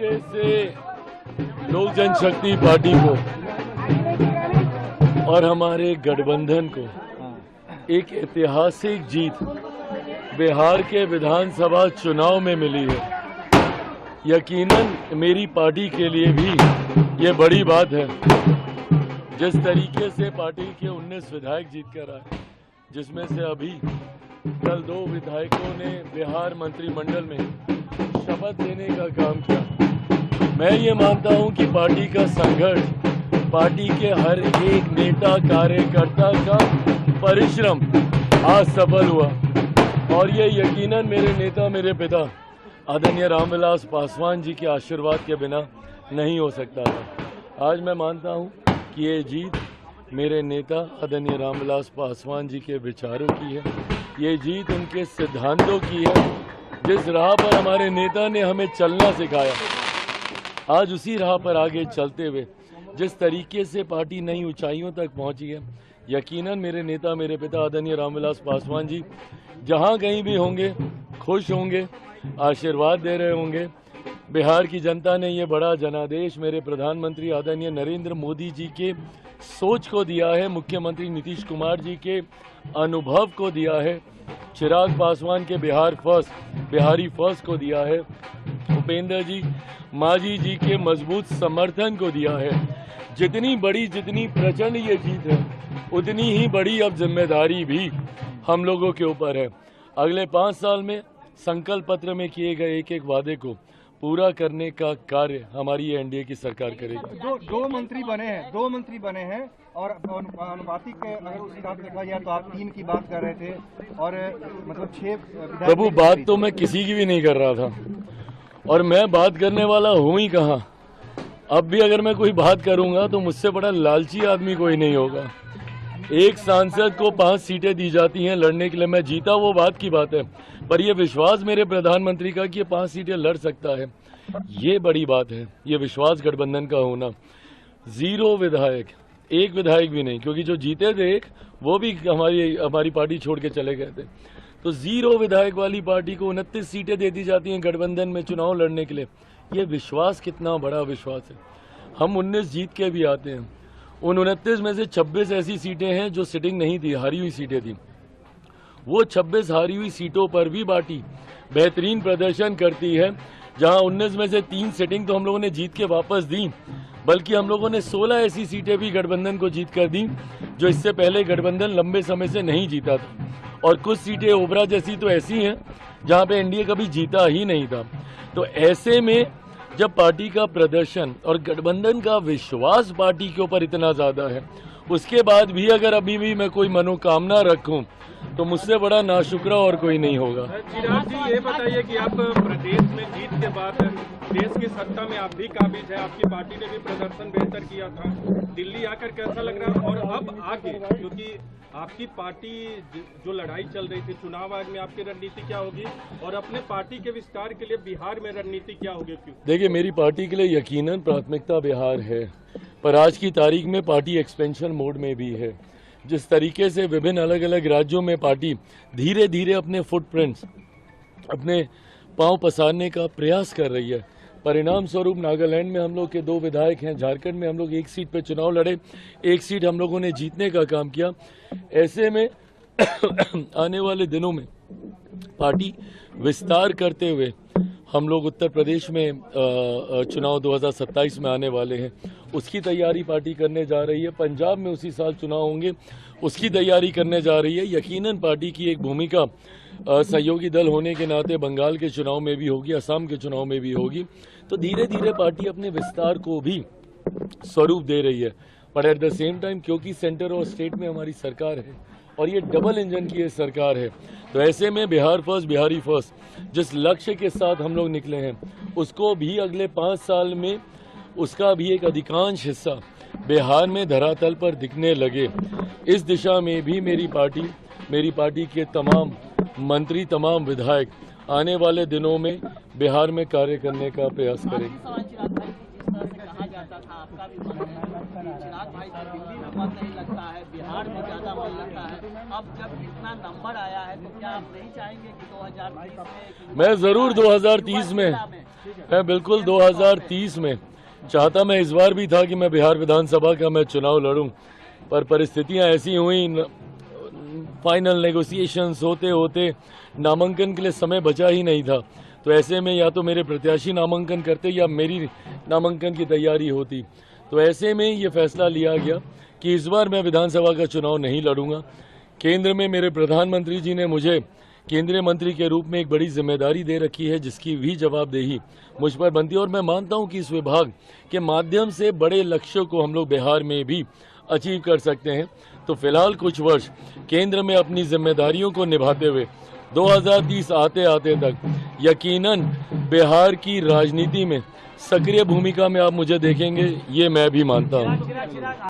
तरीके से लोक जनशक्ति पार्टी को और हमारे गठबंधन को एक ऐतिहासिक जीत बिहार के विधानसभा चुनाव में मिली है, यकीनन मेरी पार्टी के लिए भी ये बड़ी बात है। जिस तरीके से पार्टी के 19 विधायक जीत कर आए, जिसमें से अभी कल 2 विधायकों ने बिहार मंत्रिमंडल में शपथ लेने का काम किया। मैं ये मानता हूं कि पार्टी का संघर्ष, पार्टी के हर एक नेता कार्यकर्ता का परिश्रम आज सफल हुआ और ये यकीनन मेरे नेता, मेरे पिता आदरणीय रामविलास पासवान जी के आशीर्वाद के बिना नहीं हो सकता था। आज मैं मानता हूं कि ये जीत मेरे नेता आदरणीय रामविलास पासवान जी के विचारों की है, ये जीत उनके सिद्धांतों की है। जिस राह पर हमारे नेता ने हमें चलना सिखाया, आज उसी राह पर आगे चलते हुए जिस तरीके से पार्टी नई ऊंचाइयों तक पहुंची है, यकीनन मेरे नेता, मेरे पिता आदरणीय रामविलास पासवान जी जहां कहीं भी होंगे खुश होंगे, आशीर्वाद दे रहे होंगे। बिहार की जनता ने ये बड़ा जनादेश मेरे प्रधानमंत्री आदरणीय नरेंद्र मोदी जी के सोच को दिया है, मुख्यमंत्री नीतीश कुमार जी के अनुभव को दिया है, चिराग पासवान के बिहारी फर्स्ट को दिया है, उपेंद्र जी मांझी जी के मजबूत समर्थन को दिया है। जितनी बड़ी, जितनी प्रचंड ये जीत है, उतनी ही बड़ी अब जिम्मेदारी भी हम लोगों के ऊपर है। अगले 5 साल में संकल्प पत्र में किए गए एक एक वादे को पूरा करने का कार्य हमारी ये एनडीए की सरकार करेगी। दो मंत्री बने हैं और अनुपातिक अगर उस हिसाब से देखा जाए तो आप 3 की बात कर रहे थे और मतलब 6 प्रभु, बात तो मैं किसी की भी नहीं कर रहा था और मैं बात करने वाला हूँ ही कहाँ। अब भी अगर मैं कोई बात करूंगा तो मुझसे बड़ा लालची आदमी कोई नहीं होगा। एक सांसद को 5 सीटें दी जाती हैं लड़ने के लिए, मैं जीता वो बात की बात है, पर यह विश्वास मेरे प्रधानमंत्री का कि ये 5 सीटें लड़ सकता है, ये बड़ी बात है। ये विश्वास गठबंधन का होना। 0 विधायक, 1 विधायक भी नहीं, क्योंकि जो जीते थे एक वो भी हमारी पार्टी छोड़ के चले गए थे। तो 0 विधायक वाली पार्टी को 29 सीटें दे दी जाती हैं गठबंधन में चुनाव लड़ने के लिए। ये विश्वास कितना बड़ा विश्वास है। हम 19 जीत के भी आते हैं, उन 29 में से 26 ऐसी सीटें हैं जो सिटिंग नहीं थी, हारी हुई सीटें थी। वो 26 हारी हुई सीटों पर भी पार्टी बेहतरीन प्रदर्शन करती है। जहां 19 में से 3 सिटिंग तो हम लोगों ने जीत के वापस दी, बल्कि हम लोगों ने 16 ऐसी सीटें भी गठबंधन को जीत कर दी जो इससे पहले गठबंधन लंबे समय से नहीं जीता था। और कुछ सीटें ओबरा जैसी तो ऐसी हैं जहां पे एनडीए कभी जीता ही नहीं था। तो ऐसे में जब पार्टी का प्रदर्शन और गठबंधन का विश्वास पार्टी के ऊपर इतना ज्यादा है, उसके बाद भी अगर अभी भी मैं कोई मनोकामना रखूं तो मुझसे बड़ा नाशुक्रा और कोई नहीं होगा। चिराग जी, ये बताइए कि आप प्रदेश में जीत के बाद देश की सत्ता में आप भी काबिज है, आपकी पार्टी ने भी प्रदर्शन बेहतर किया था, दिल्ली आकर कैसा लग रहा है? और अब आगे, क्योंकि आपकी पार्टी जो लड़ाई चल रही थी चुनाव आयोग में, आपकी रणनीति क्या होगी और अपने पार्टी के विस्तार के लिए बिहार में रणनीति क्या होगी? क्यों? देखिए, मेरी पार्टी के लिए यकीनन प्राथमिकता बिहार है, पर आज की तारीख में पार्टी एक्सपेंशन मोड में भी है। जिस तरीके से विभिन्न अलग अलग राज्यों में पार्टी धीरे धीरे अपने फुटप्रिंट्स, अपने पांव पसारने का प्रयास कर रही है, परिणाम स्वरूप नागालैंड में हम लोग के 2 विधायक हैं, झारखंड में हम लोग 1 सीट पे चुनाव लड़े, 1 सीट हम लोगों ने जीतने का काम किया। ऐसे में आने वाले दिनों में पार्टी विस्तार करते हुए हम लोग उत्तर प्रदेश में चुनाव 2027 में आने वाले हैं, उसकी तैयारी पार्टी करने जा रही है। पंजाब में उसी साल चुनाव होंगे, उसकी तैयारी करने जा रही है। यकीनन पार्टी की एक भूमिका सहयोगी दल होने के नाते बंगाल के चुनाव में भी होगी, असम के चुनाव में भी होगी। तो धीरे धीरे पार्टी अपने विस्तार को भी स्वरूप दे रही है, पर एट द सेम टाइम क्योंकि सेंटर और स्टेट में हमारी सरकार है और ये डबल इंजन की सरकार है, तो ऐसे में बिहार फर्स्ट, बिहारी फर्स्ट जिस लक्ष्य के साथ हम लोग निकले हैं, उसको भी अगले 5 साल में उसका भी एक अधिकांश हिस्सा बिहार में धरातल पर दिखने लगे। इस दिशा में भी मेरी पार्टी के तमाम मंत्री, तमाम विधायक आने वाले दिनों में बिहार में कार्य करने का प्रयास करेंगे। कहा जाता था आपका भी मन है। चिराग भाई को दिल्ली में मन नहीं लगता है, बिहार में ज्यादा मन लगता है। अब जब इतना नंबर आया है तो क्या आप नहीं चाहेंगे कि 2030 में? मैं जरूर 2030 में, मैं बिल्कुल 2030 में चाहता, मैं इस बार भी था कि मैं बिहार विधानसभा का मैं चुनाव लड़ूं, पर परिस्थितियां ऐसी हुई, फाइनल नेगोशिएशंस होते होते नामांकन के लिए समय बचा ही नहीं था। तो ऐसे में या तो मेरे प्रत्याशी नामांकन करते या मेरी नामांकन की तैयारी होती। तो ऐसे में ये फैसला लिया गया कि इस बार मैं विधानसभा का चुनाव नहीं लड़ूंगा। केंद्र में मेरे प्रधानमंत्री जी ने मुझे केंद्रीय मंत्री के रूप में एक बड़ी जिम्मेदारी दे रखी है, जिसकी भी जवाबदेही मुझ पर बनती है, और मैं मानता हूं कि इस विभाग के माध्यम से बड़े लक्ष्यों को हम लोग बिहार में भी अचीव कर सकते हैं। तो फिलहाल कुछ वर्ष केंद्र में अपनी जिम्मेदारियों को निभाते हुए 2030 आते आते तक यकीनन बिहार की राजनीति में सक्रिय भूमिका में आप मुझे देखेंगे, ये मैं भी मानता हूं।